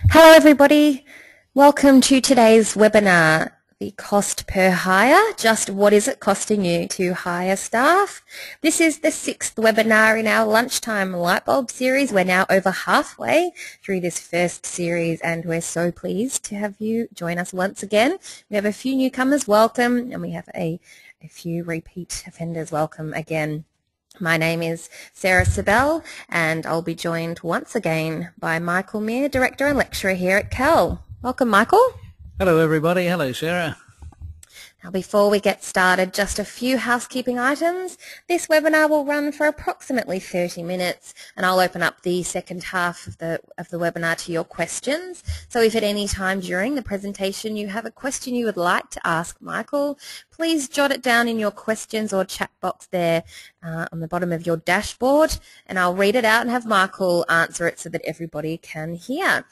Hello everybody, welcome to today's webinar, the cost per hire, just what is it costing you to hire staff. This is the 6th webinar in our lunchtime lightbulb series. We're now over halfway through this first series and we're so pleased to have you join us once again. We have a few newcomers, welcome, and we have a few repeat offenders, welcome again. My name is Sarah Sibel and I'll be joined once again by Michael Meir, Director and Lecturer here at Cal. Welcome, Michael. Hello everybody. Hello Sarah. Now before we get started, just a few housekeeping items. This webinar will run for approximately 30 minutes and I'll open up the second half of the webinar to your questions. So if at any time during the presentation you have a question you would like to ask Michael, please jot it down in your questions or chat box there on the bottom of your dashboard and I'll read it out and have Michael answer it so that everybody can hear.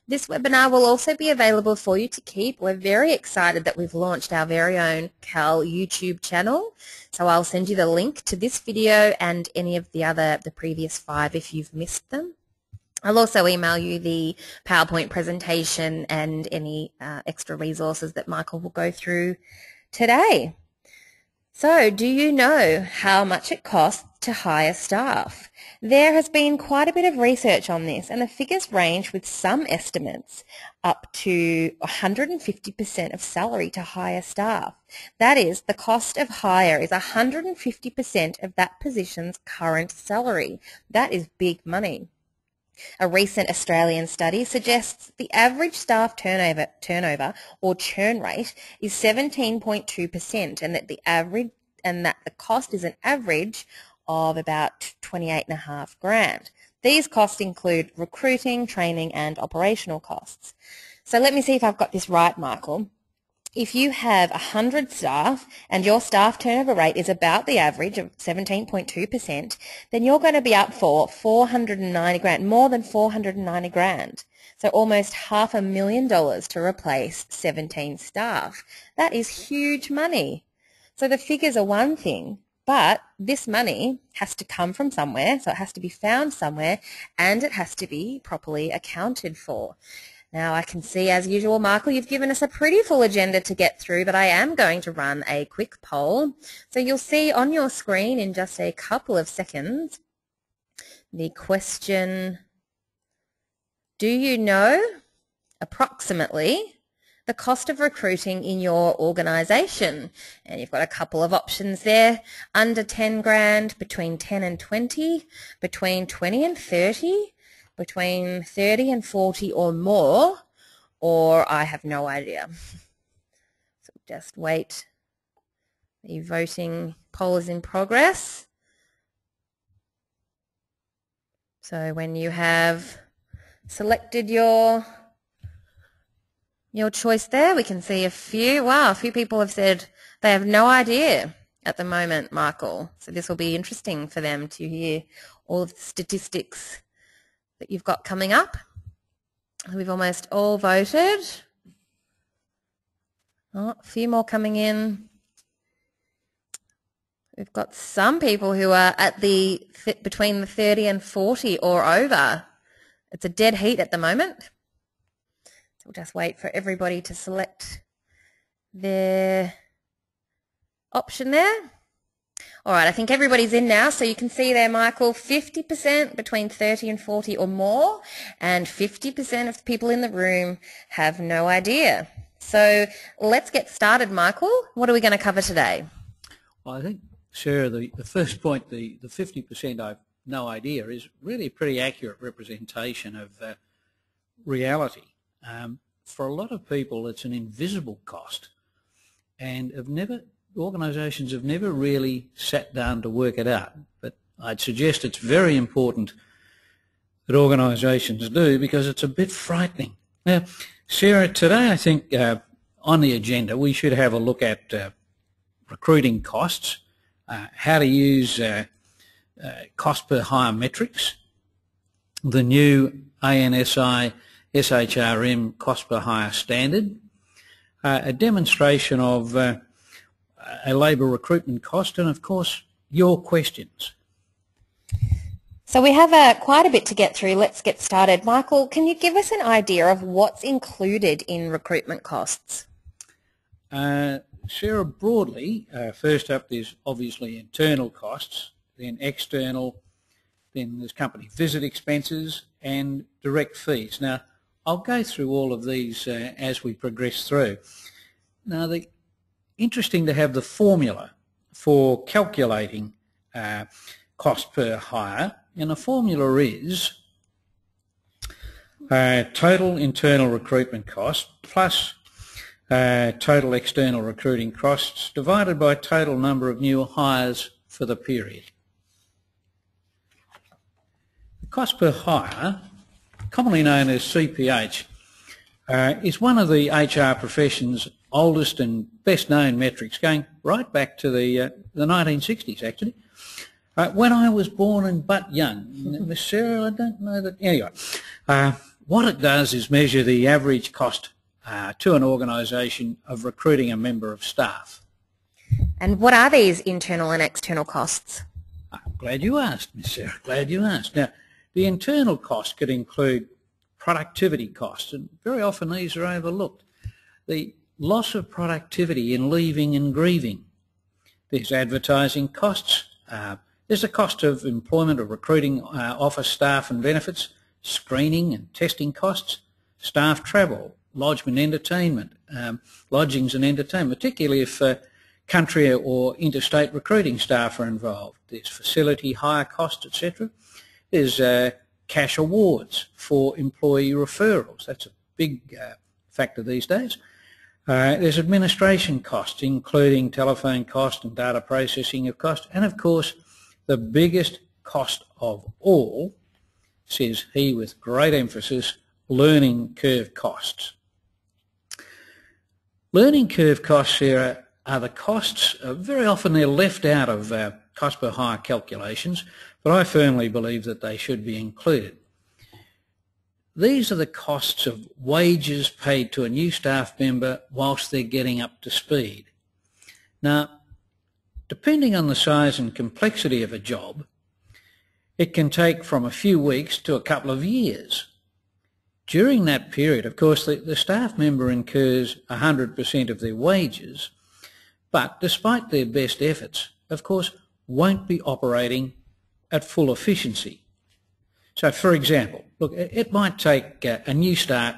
This webinar will also be available for you to keep. We're very excited that we've launched our very own Cal YouTube channel. So I'll send you the link to this video and any of the previous 5 if you've missed them. I'll also email you the PowerPoint presentation and any extra resources that Michael will go through today. So, do you know how much it costs to hire staff? There has been quite a bit of research on this and the figures range with some estimates up to 150% of salary to hire staff. That is, the cost of hire is 150% of that position's current salary. That is big money. A recent Australian study suggests the average staff turnover or churn rate is 17.2% and that the cost is an average of about 28.5 grand. These costs include recruiting, training and operational costs. So let me see if I've got this right, Michael. If you have 100 staff and your staff turnover rate is about the average of 17.2%, then you're going to be up for 490 grand, more than 490 grand. So almost $500,000 to replace 17 staff. That is huge money. So the figures are one thing, but this money has to come from somewhere, so it has to be found somewhere and it has to be properly accounted for. Now I can see, as usual, Michael, you've given us a pretty full agenda to get through, but I am going to run a quick poll. So you'll see on your screen in just a couple of seconds the question, do you know approximately the cost of recruiting in your organisation? And you've got a couple of options there, under 10 grand, between 10 and 20, between 20 and 30, between 30 and 40 or more, or I have no idea. So just wait. The voting poll is in progress. So when you have selected your choice there, we can see a few people have said they have no idea at the moment, Michael. So this will be interesting for them to hear all of the statistics that you've got coming up. We've almost all voted. Oh, a few more coming in. We've got some people who are at between the 30 and 40 or over. It's a dead heat at the moment. So we'll just wait for everybody to select their option there. All right, I think everybody's in now, so you can see there, Michael, 50% between 30 and 40 or more, and 50% of the people in the room have no idea. So let's get started, Michael. What are we going to cover today? Well, I think, Sarah, the first point, the 50% I've no idea, is really a pretty accurate representation of reality. For a lot of people, it's an invisible cost, and organisations have never really sat down to work it out. But I'd suggest it's very important that organisations do, because it's a bit frightening. Now, Sarah, today I think on the agenda we should have a look at recruiting costs, how to use cost per hire metrics, the new ANSI SHRM cost per hire standard, a demonstration of a labour recruitment cost, and of course your questions. So we have quite a bit to get through. Let's get started. Michael, can you give us an idea of what's included in recruitment costs? Sarah, broadly, first up there's obviously internal costs, then external, then there's company visit expenses and direct fees. Now, I'll go through all of these as we progress through. Now, interesting to have the formula for calculating cost per hire, and the formula is total internal recruitment cost plus total external recruiting costs divided by total number of new hires for the period. The cost per hire, commonly known as CPH, is one of the HR profession's oldest and best known metrics, going right back to the 1960s actually. When I was born and but young, Miss Sarah, I don't know that. Anyway, what it does is measure the average cost to an organisation of recruiting a member of staff. And what are these internal and external costs? I'm glad you asked, Miss Sarah, glad you asked. Now, the internal cost could include productivity costs, and very often these are overlooked. The loss of productivity in leaving and grieving. There's advertising costs. There's the cost of employment or recruiting office staff and benefits, screening and testing costs, staff travel, lodgement entertainment, lodgings and entertainment, particularly if country or interstate recruiting staff are involved. There's facility hire costs, etc. There's cash awards for employee referrals. That's a big factor these days. There's administration costs, including telephone cost and data processing of cost, and of course the biggest cost of all, says he with great emphasis, learning curve costs. Learning curve costs here are the costs, very often they're left out of cost per hire calculations, but I firmly believe that they should be included. These are the costs of wages paid to a new staff member whilst they're getting up to speed. Now, depending on the size and complexity of a job, it can take from a few weeks to a couple of years. During that period, of course, the staff member incurs 100% of their wages, but despite their best efforts, of course, won't be operating at full efficiency. So, for example, look, it might take a new start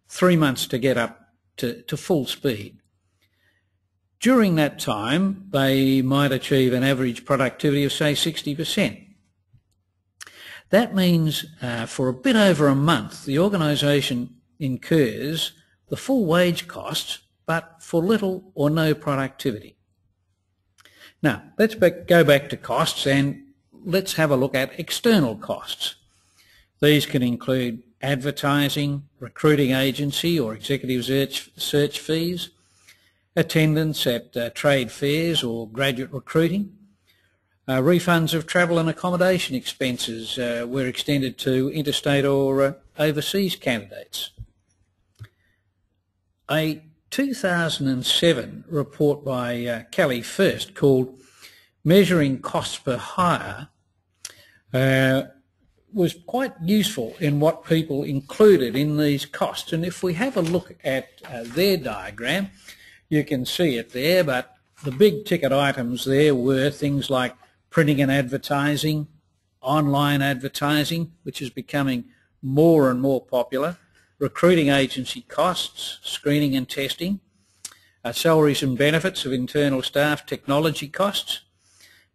3 months to get up to full speed. During that time, they might achieve an average productivity of, say, 60%. That means for a bit over a month, the organisation incurs the full wage costs, but for little or no productivity. Now, let's go back to costs and let's have a look at external costs. These can include advertising, recruiting agency or executive search fees, attendance at trade fairs or graduate recruiting. Refunds of travel and accommodation expenses were extended to interstate or overseas candidates. A 2007 report by Kelly First called Measuring Costs Per Hire was quite useful in what people included in these costs. And if we have a look at their diagram, you can see it there, but the big ticket items there were things like printing and advertising, online advertising, which is becoming more and more popular, recruiting agency costs, screening and testing, salaries and benefits of internal staff, technology costs,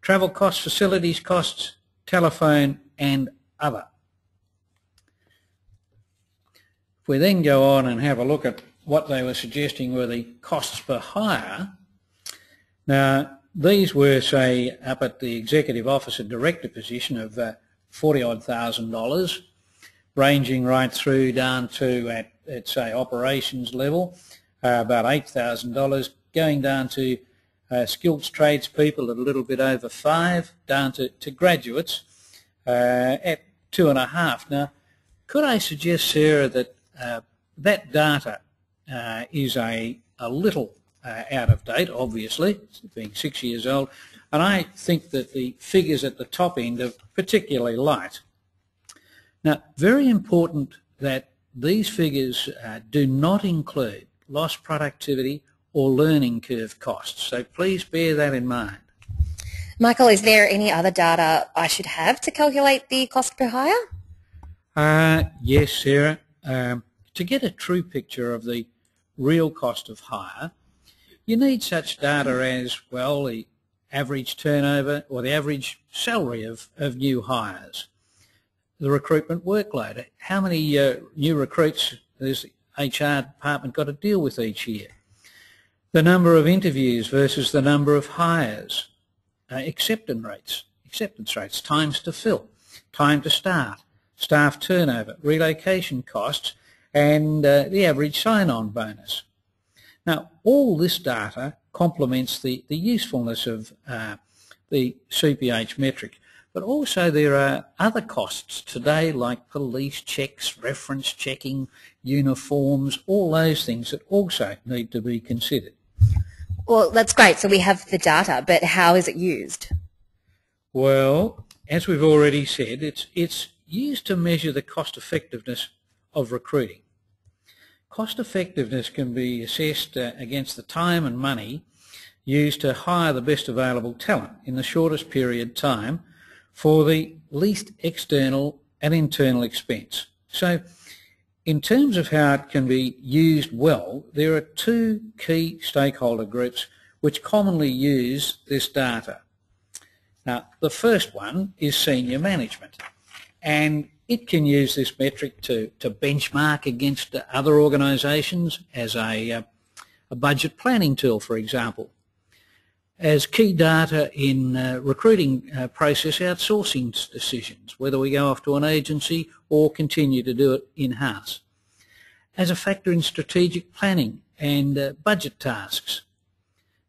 travel costs, facilities costs, telephone and other. If we then go on and have a look at what they were suggesting were the costs per hire, now these were, say, up at the executive officer director position of $40,000, ranging right through down to at say operations level, about $8,000, going down to skilled tradespeople at a little bit over $5,000, down to graduates at $2,500. Now, could I suggest, Sarah, that that data is a little out of date, obviously, being 6 years old, and I think that the figures at the top end are particularly light. Now, very important that these figures do not include lost productivity or learning curve costs, so please bear that in mind. Michael, is there any other data I should have to calculate the cost per hire? Yes, Sarah. To get a true picture of the real cost of hire, you need such data as, well, the average turnover or the average salary of new hires, the recruitment workload, how many new recruits has the HR department got to deal with each year, the number of interviews versus the number of hires, acceptance rates, times to fill, time to start, staff turnover, relocation costs, and the average sign-on bonus. Now, all this data complements the usefulness of the CPH metric, but also there are other costs today like police checks, reference checking, uniforms, all those things that also need to be considered. Well, that's great. So we have the data, but how is it used? Well, as we've already said, it's used to measure the cost effectiveness of recruiting. Cost effectiveness can be assessed against the time and money used to hire the best available talent in the shortest period of time for the least external and internal expense. So in terms of how it can be used well, there are two key stakeholder groups which commonly use this data. Now, the first one is senior management, and it can use this metric to benchmark against other organisations as a budget planning tool, for example, as key data in recruiting process outsourcing decisions, whether we go off to an agency or continue to do it in-house, as a factor in strategic planning and budget tasks,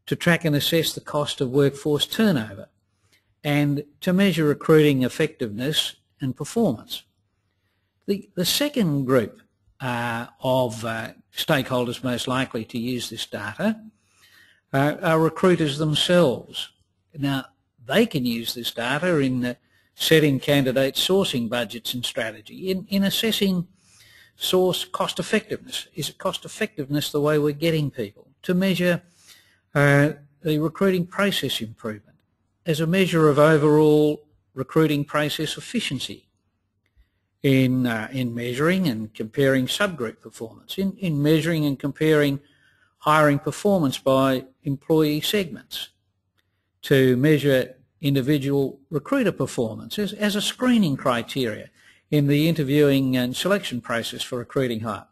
to track and assess the cost of workforce turnover, and to measure recruiting effectiveness and performance. The second group of stakeholders most likely to use this data are recruiters themselves. Now, they can use this data in setting candidate sourcing budgets and strategy, in assessing source cost effectiveness. Is it cost effectiveness the way we're getting people? To measure the recruiting process improvement as a measure of overall recruiting process efficiency, in measuring and comparing subgroup performance, in measuring and comparing hiring performance by employee segments, to measure individual recruiter performance as a screening criteria in the interviewing and selection process for recruiting hire,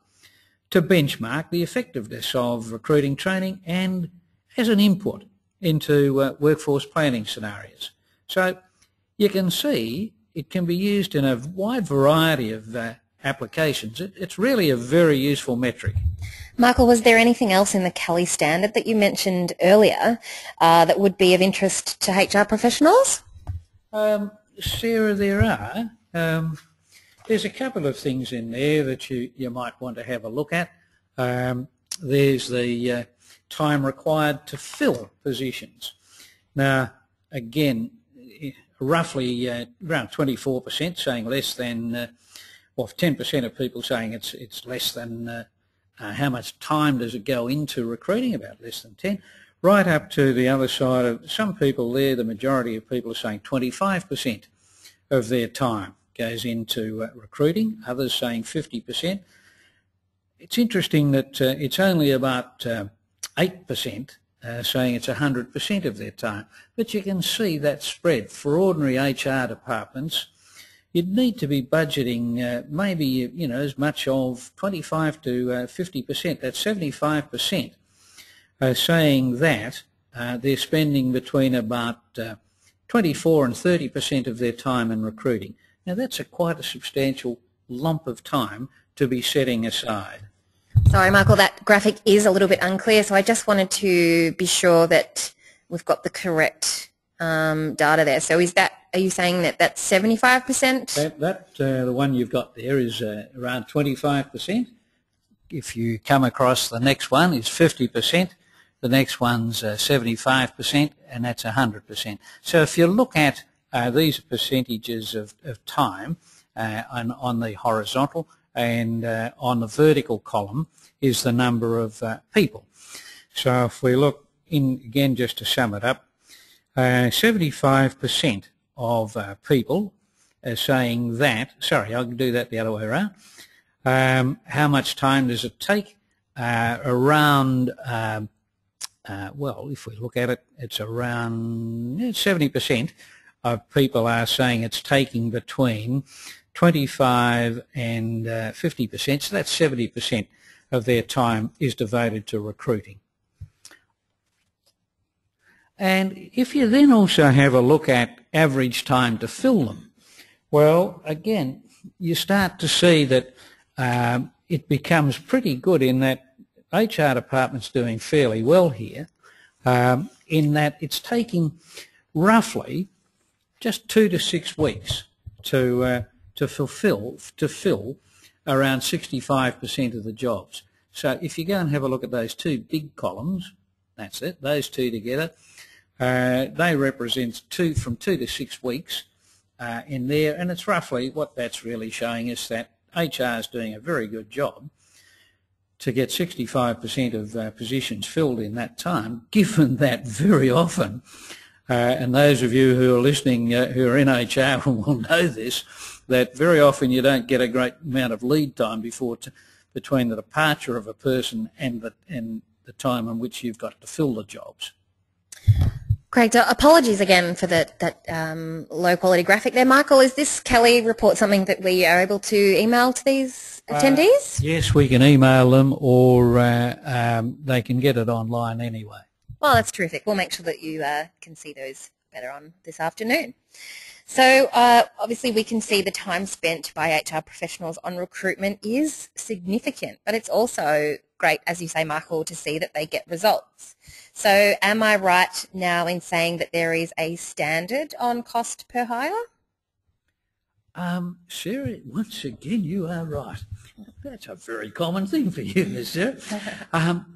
to benchmark the effectiveness of recruiting training and as an input into workforce planning scenarios. So you can see it can be used in a wide variety of applications. It's really a very useful metric. Michael, was there anything else in the Kelly standard that you mentioned earlier that would be of interest to HR professionals? Sarah, there are. There's a couple of things in there that you might want to have a look at. There's the time required to fill positions. Now, again, roughly around 24% saying less than, or 10% of people saying it's less than how much time does it go into recruiting, about less than 10, right up to the other side of some people there, the majority of people are saying 25% of their time goes into recruiting, others saying 50%. It's interesting that it's only about 8% saying it's 100% of their time, but you can see that spread. For ordinary HR departments, you'd need to be budgeting maybe as much of 25 to 50%. That's 75%, saying that they're spending between about 24 and 30% of their time in recruiting. Now that's quite a substantial lump of time to be setting aside. Sorry, Michael, that graphic is a little bit unclear, so I just wanted to be sure that we've got the correct data there. So are you saying that that's 75%? The one you've got there is around 25%. If you come across the next one is 50%, the next one's 75%, and that's 100%. So if you look at these percentages of time on the horizontal, and on the vertical column is the number of people. So if we look in again, just to sum it up, 75% of people are saying that, sorry, I can do that the other way around. How much time does it take? Around, well, if we look at it, it's around 70% of people are saying it's taking between 25 and 50%, so that's 70% of their time is devoted to recruiting. And if you then also have a look at average time to fill them, well, again, you start to see that it becomes pretty good in that HR department's doing fairly well here, in that it's taking roughly just 2 to 6 weeks to fill around 65% of the jobs. So if you go and have a look at those two big columns, that's it, those two together, they represent from 2 to 6 weeks in there, and it's roughly what that's really showing is that HR is doing a very good job to get 65% of positions filled in that time, given that very often, and those of you who are listening who are in HR will know this, that very often you don't get a great amount of lead time between the departure of a person and the time in which you've got to fill the jobs. Great. Apologies again for that low quality graphic there, Michael. Is this Kelly report something that we are able to email to these attendees? Yes, we can email them, or they can get it online anyway. Well, that's terrific. We'll make sure that you can see those better on this afternoon. So obviously we can see the time spent by HR professionals on recruitment is significant, but it's also great, as you say, Michael, to see that they get results. So am I right now in saying that there is a standard on cost per hire? Sarah, once again, you are right. That's a very common thing for you, Mister.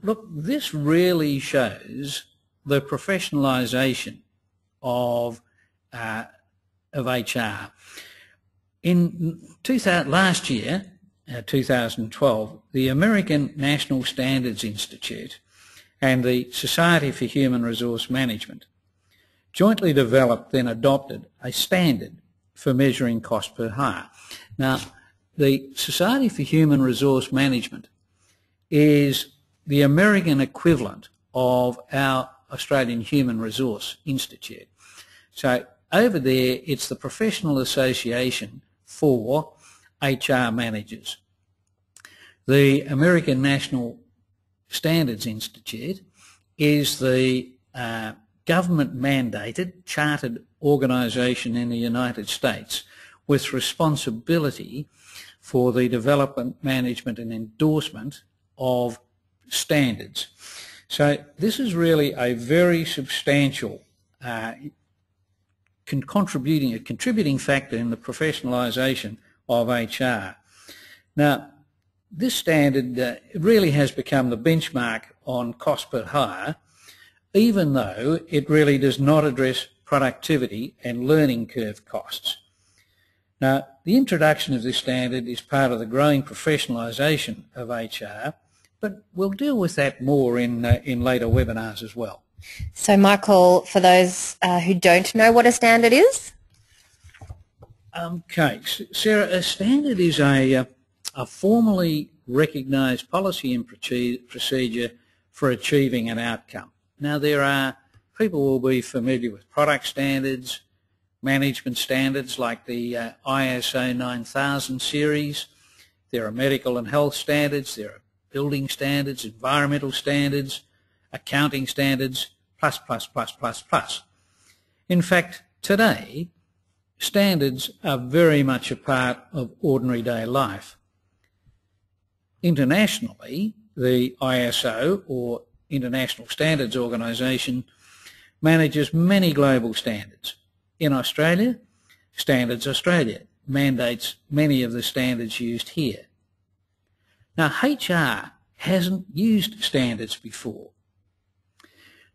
Look, this really shows the professionalisation of HR. In last year, 2012, the American National Standards Institute and the Society for Human Resource Management jointly developed and adopted a standard for measuring cost per hire. Now, the Society for Human Resource Management is the American equivalent of our Australian Human Resource Institute. So over there, it's the professional association for HR managers. The American National Standards Institute is the government-mandated, chartered organisation in the United States with responsibility for the development, management and endorsement of standards. So this is really a very substantial contributing factor in the professionalisation of HR. Now, this standard really has become the benchmark on cost per hire, even though it really does not address productivity and learning curve costs. Now, the introduction of this standard is part of the growing professionalisation of HR, but we'll deal with that more in later webinars as well. So, Michael, for those who don't know what a standard is? Okay, Sarah, a standard is a formally recognised policy and procedure for achieving an outcome. Now, people will be familiar with product standards, management standards like the ISO 9000 series. There are medical and health standards, there are building standards, environmental standards, accounting standards, plus. In fact, today, standards are very much a part of ordinary day life. Internationally, the ISO, or International Standards Organisation, manages many global standards. In Australia, Standards Australia mandates many of the standards used here. Now, HR hasn't used standards before.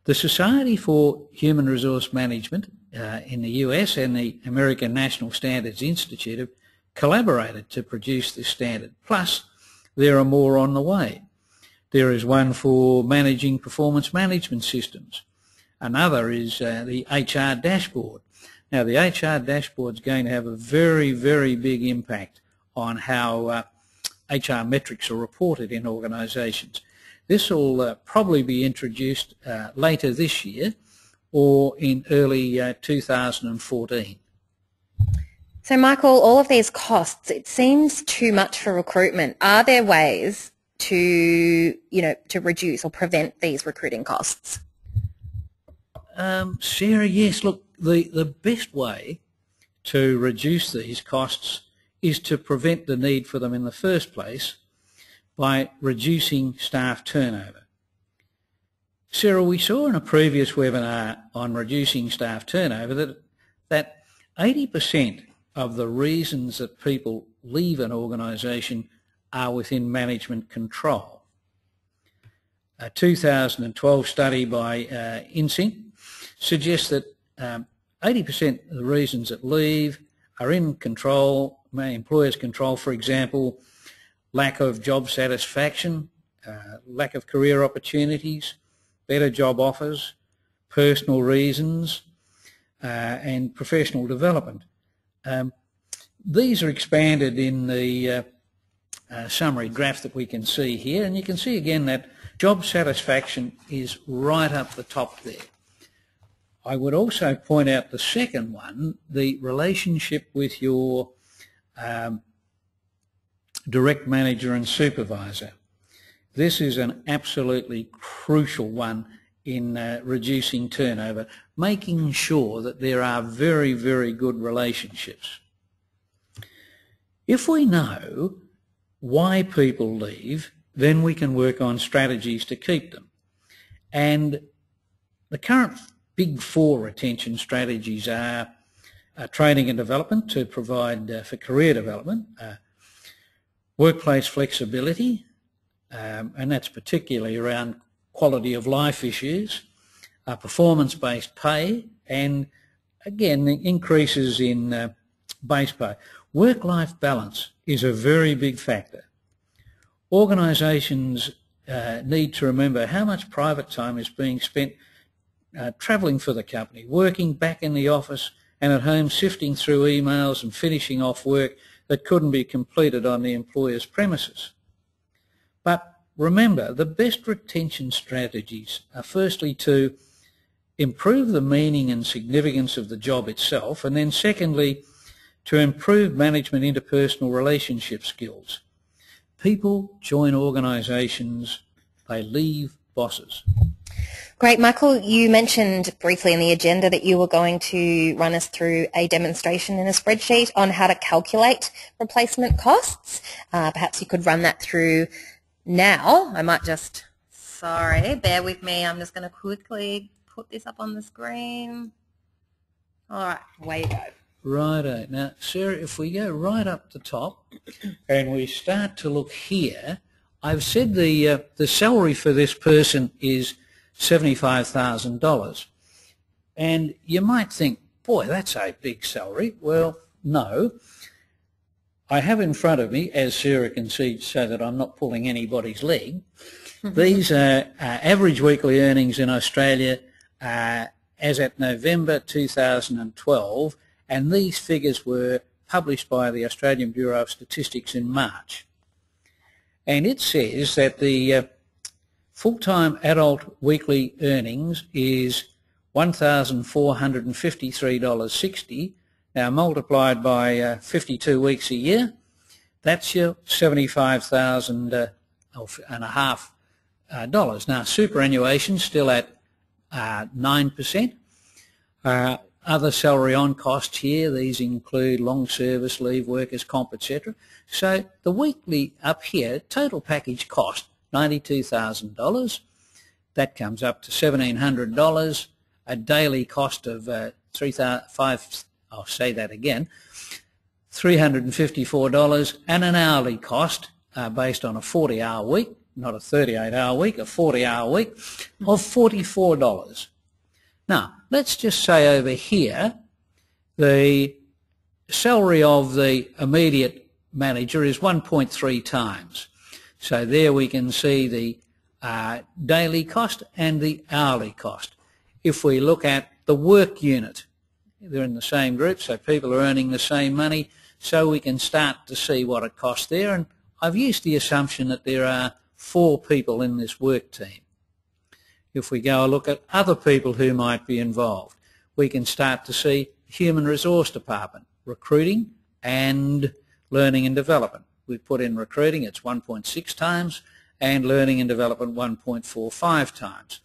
The Society for Human Resource Management in the US and the American National Standards Institute have collaborated to produce this standard. Plus, there are more on the way. There is one for managing performance management systems. Another is the HR dashboard. Now, the HR dashboard is going to have a very, very big impact on how HR metrics are reported in organisations. This will probably be introduced later this year or in early 2014. So, Michael, all of these costs, it seems too much for recruitment. Are there ways to, to reduce or prevent these recruiting costs? Sarah, yes. Look, the best way to reduce these costs is to prevent the need for them in the first place by reducing staff turnover. Sarah, we saw in a previous webinar on reducing staff turnover that 80% of the reasons that people leave an organisation are within management control. A 2012 study by ANSI suggests that 80% of the reasons that leave are in control, employers' control, for example, lack of job satisfaction, lack of career opportunities, better job offers, personal reasons, and professional development. These are expanded in the summary graph that we can see here, and you can see again that job satisfaction is right up the top there. I would also point out the second one, the relationship with your direct manager and supervisor. This is an absolutely crucial one in reducing turnover, making sure that there are very, very good relationships. If we know why people leave, then we can work on strategies to keep them. And the current big four retention strategies are training and development to provide for career development, workplace flexibility, and that's particularly around quality of life issues, performance-based pay, and again increases in base pay. Work-life balance is a very big factor. Organisations need to remember how much private time is being spent travelling for the company, working back in the office and at home, sifting through emails and finishing off work that couldn't be completed on the employer's premises. But remember, the best retention strategies are firstly to improve the meaning and significance of the job itself, and then secondly, to improve management interpersonal relationship skills. People join organisations, they leave bosses. Great. Michael, you mentioned briefly in the agenda that you were going to run us through a demonstration in a spreadsheet on how to calculate replacement costs. Perhaps you could run that through now. I might just, sorry, bear with me. I'm just going to quickly put this up on the screen. All right, away you go. Righto. Now, Sarah, if we go right up the top and we start to look here, I've said the salary for this person is $75,000. And you might think, boy, that's a big salary. Well, no. I have in front of me, as Sarah can see so that I'm not pulling anybody's leg, these are average weekly earnings in Australia as at November 2012, and these figures were published by the Australian Bureau of Statistics in March. And it says that the full-time adult weekly earnings is $1,453.60. Now multiplied by 52 weeks a year, that's your $75,500. Now superannuation still at 9%. Other salary on costs here, these include long service leave, workers' comp, etc. So the weekly up here, total package cost, $92,000. That comes up to $1,700. A daily cost of $354, and an hourly cost based on a 40-hour week not a 38-hour week, a 40-hour week, of $44. Now, let's just say over here, the salary of the immediate manager is 1.3 times. So there we can see the daily cost and the hourly cost. If we look at the work unit, they're in the same group, so people are earning the same money, so we can start to see what it costs there. And I've used the assumption that there are 4 people in this work team. If we go and look at other people who might be involved, we can start to see human resource department, recruiting and learning and development. We put in recruiting, it's 1.6 times, and learning and development 1.45 times.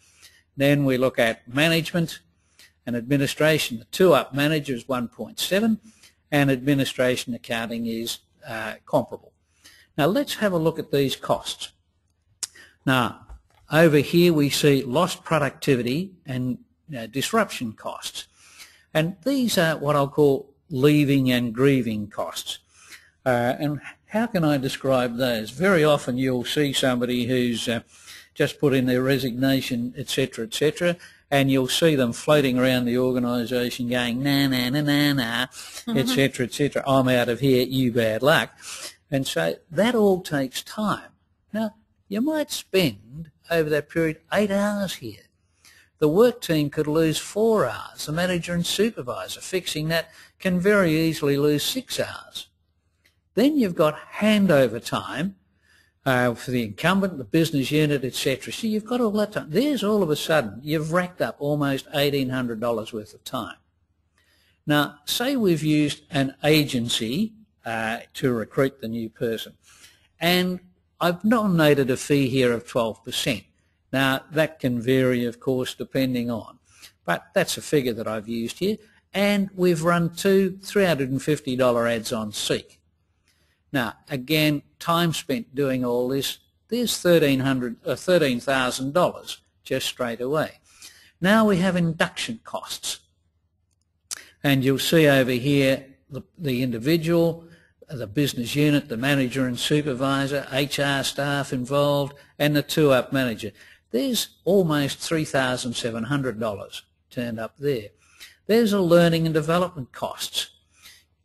Then we look at management and administration. The 2-up manager is 1.7, and administration accounting is comparable. Now let's have a look at these costs. Now over here we see lost productivity and disruption costs, and these are what I'll call leaving and grieving costs. And how can I describe those? Very often you'll see somebody who's just put in their resignation, etc., and you'll see them floating around the organisation going, nah, nah, nah, nah, nah, etc., I'm out of here, you bad luck. And so that all takes time. Now, you might spend over that period 8 hours here. The work team could lose 4 hours. The manager and supervisor fixing that can very easily lose 6 hours. Then you've got handover time for the incumbent, the business unit, etc. So you've got all that time. There's all of a sudden, you've racked up almost $1,800 worth of time. Now, say we've used an agency to recruit the new person, and I've nominated a fee here of 12%. Now, that can vary, of course, depending on, but that's a figure that I've used here, and we've run 2 $350 ads on Seek. Now, again, time spent doing all this, there's $13,000 just straight away. Now we have induction costs, and you'll see over here the individual, the business unit, the manager and supervisor, HR staff involved, and the 2-up manager. There's almost $3,700 turned up there. There's a learning and development costs.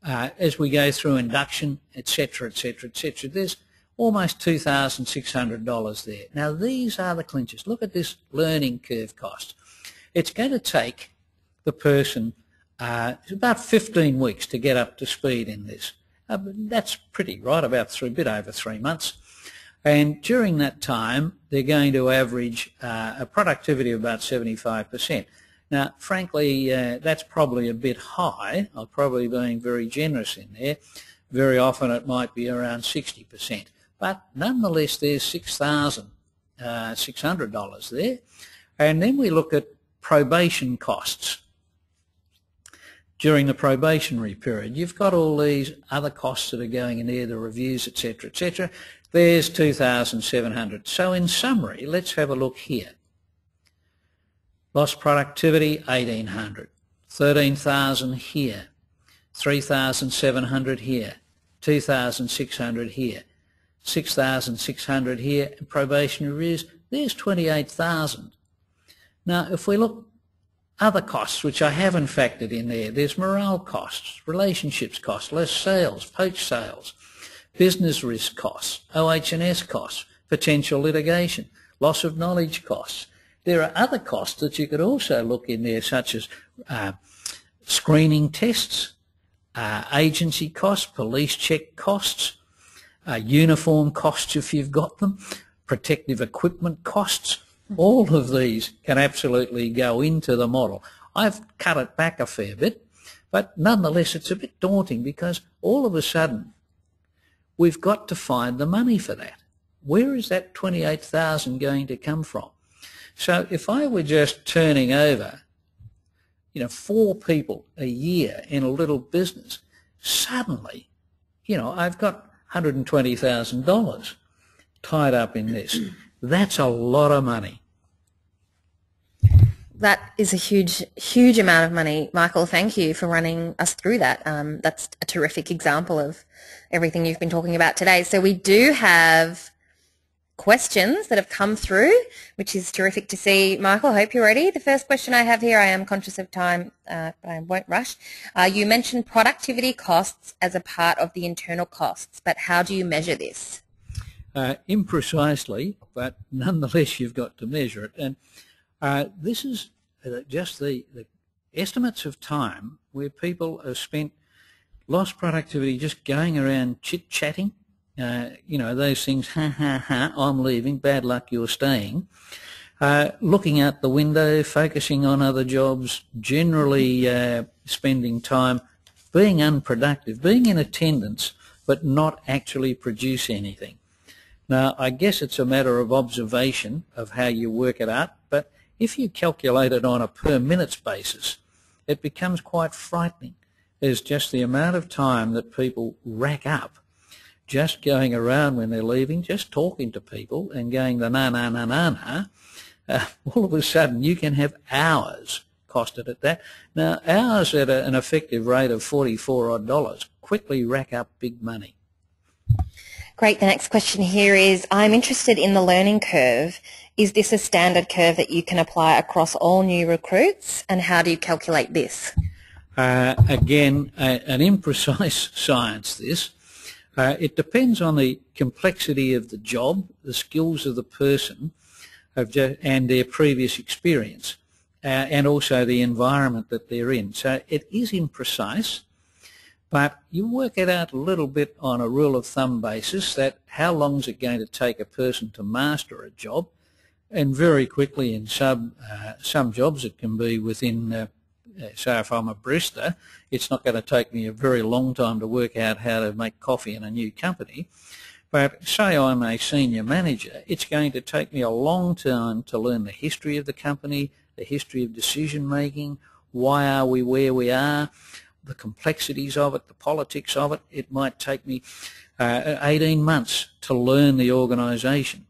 As we go through induction, etc., there's almost $2,600 there. Now, these are the clinchers. Look at this learning curve cost. It's going to take the person about 15 weeks to get up to speed in this. That's pretty right, about a bit over 3 months. And during that time, they're going to average a productivity of about 75%. Now, frankly, that's probably a bit high. I'm probably being very generous in there. Very often it might be around 60%. But nonetheless, there's $6,600 there. And then we look at probation costs. During the probationary period, you've got all these other costs that are going in there, the reviews, etc. There's $2,700. So in summary, let's have a look here. Lost productivity, $1,800. $13,000 here. $3,700 here. $2,600 here. $6,600 here. And probation reviews, there's $28,000. Now, if we look other costs, which I haven't factored in there, there's morale costs, relationships costs, less sales, poach sales, business risk costs, OH&S costs, potential litigation, loss of knowledge costs. There are other costs that you could also look in there, such as screening tests, agency costs, police check costs, uniform costs if you've got them, protective equipment costs. All of these can absolutely go into the model. I've cut it back a fair bit, but nonetheless it's a bit daunting because all of a sudden we've got to find the money for that. Where is that $28,000 going to come from? So if I were just turning over, 4 people a year in a little business, suddenly, I've got $120,000 tied up in this. That's a lot of money. That is a huge, huge amount of money. Michael, thank you for running us through that. That's a terrific example of everything you've been talking about today. So we do have questions that have come through, which is terrific to see. Michael, I hope you're ready. The first question I have here, I am conscious of time, but I won't rush. You mentioned productivity costs as a part of the internal costs, but how do you measure this? Imprecisely, but nonetheless you've got to measure it. And this is just the estimates of time where people have spent lost productivity just going around chit-chatting, you know, those things, ha, ha, ha, I'm leaving, bad luck, you're staying, looking out the window, focusing on other jobs, generally spending time being unproductive, being in attendance, but not actually produce anything. Now, I guess it's a matter of observation of how you work it out, but if you calculate it on a per minutes basis, it becomes quite frightening. There's just the amount of time that people rack up just going around when they're leaving, just talking to people and going the na. All of a sudden you can have hours costed at that. Now, hours at an effective rate of $44 odd quickly rack up big money. Great. The next question here is, I'm interested in the learning curve. Is this a standard curve that you can apply across all new recruits, and how do you calculate this? Again, an imprecise science, this. It depends on the complexity of the job, the skills of the person, and their previous experience, and also the environment that they're in. So it is imprecise, but you work it out a little bit on a rule of thumb basis, that how long is it going to take a person to master a job, and very quickly in some jobs it can be within so if I'm a barista, it's not going to take me a very long time to work out how to make coffee in a new company. But say I'm a senior manager, it's going to take me a long time to learn the history of the company, the history of decision making, why are we where we are, the complexities of it, the politics of it. It might take me 18 months to learn the organisation.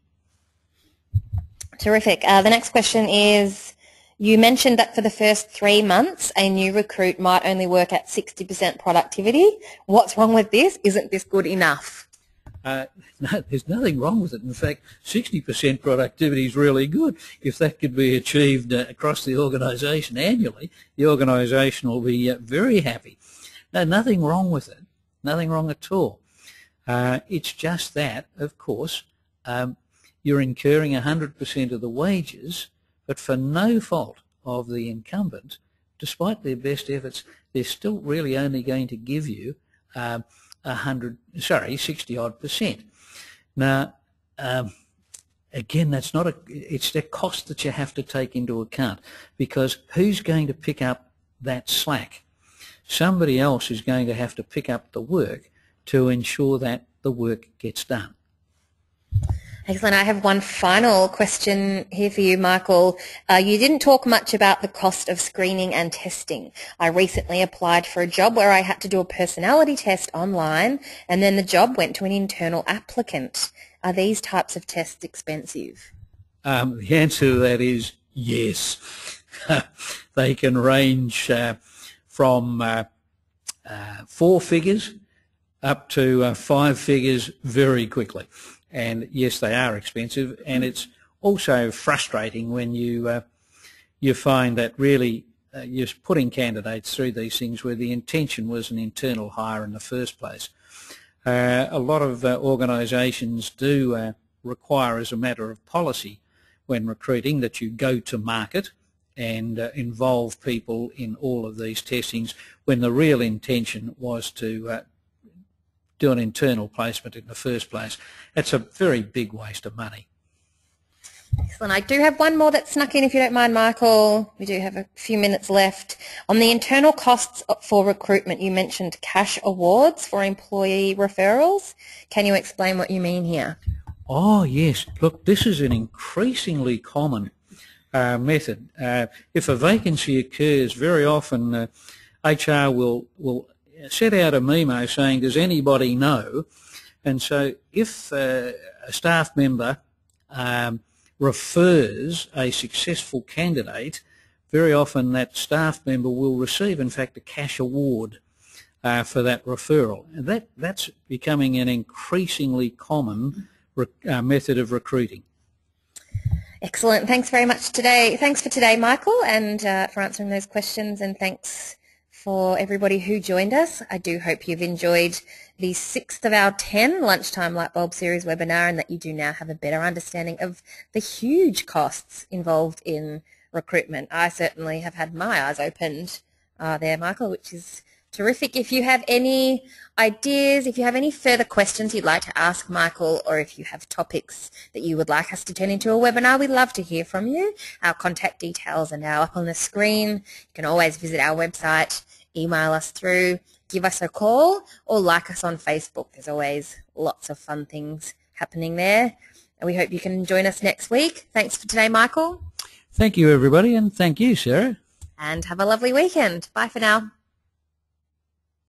Terrific. The next question is, you mentioned that for the first 3 months, a new recruit might only work at 60% productivity. What's wrong with this? Isn't this good enough? No, there's nothing wrong with it. In fact, 60% productivity is really good. If that could be achieved across the organisation annually, the organisation will be very happy. No, nothing wrong with it. Nothing wrong at all. It's just that, of course, you're incurring 100% of the wages, but for no fault of the incumbent, despite their best efforts, they're still really only going to give you 60-odd%. Now, again, that's not it's the cost that you have to take into account, because who's going to pick up that slack? Somebody else is going to have to pick up the work to ensure that the work gets done. Excellent. I have one final question here for you, Michael. You didn't talk much about the cost of screening and testing. I recently applied for a job where I had to do a personality test online, and then the job went to an internal applicant. Are these types of tests expensive? The answer to that is yes. They can range from 4 figures up to 5 figures very quickly. And yes, they are expensive, and it's also frustrating when you find that really you're putting candidates through these things where the intention was an internal hire in the first place. A lot of organisations do require, as a matter of policy, when recruiting, that you go to market and involve people in all of these testings, when the real intention was to do an internal placement in the first place. It's a very big waste of money. Excellent. I do have one more that snuck in, if you don't mind, Michael. We do have a few minutes left. On the internal costs for recruitment, you mentioned cash awards for employee referrals. Can you explain what you mean here? Oh, yes. Look, this is an increasingly common method. If a vacancy occurs, very often HR will set out a memo saying, does anybody know? And so if a staff member refers a successful candidate, very often that staff member will receive, in fact, a cash award for that referral. And that's becoming an increasingly common method of recruiting. Excellent. Thanks very much today. Thanks for today, Michael, and for answering those questions, and thanks for everybody who joined us. I do hope you've enjoyed the 6th of our 10 Lunchtime Lightbulb Series webinar, and that you do now have a better understanding of the huge costs involved in recruitment. I certainly have had my eyes opened there, Michael, which is terrific. If you have any ideas, if you have any further questions you'd like to ask Michael, or if you have topics that you would like us to turn into a webinar, we'd love to hear from you. Our contact details are now up on the screen. You can always visit our website, email us through, give us a call, or like us on Facebook. There's always lots of fun things happening there. And we hope you can join us next week. Thanks for today, Michael. Thank you, everybody, and thank you, Sarah. And have a lovely weekend. Bye for now.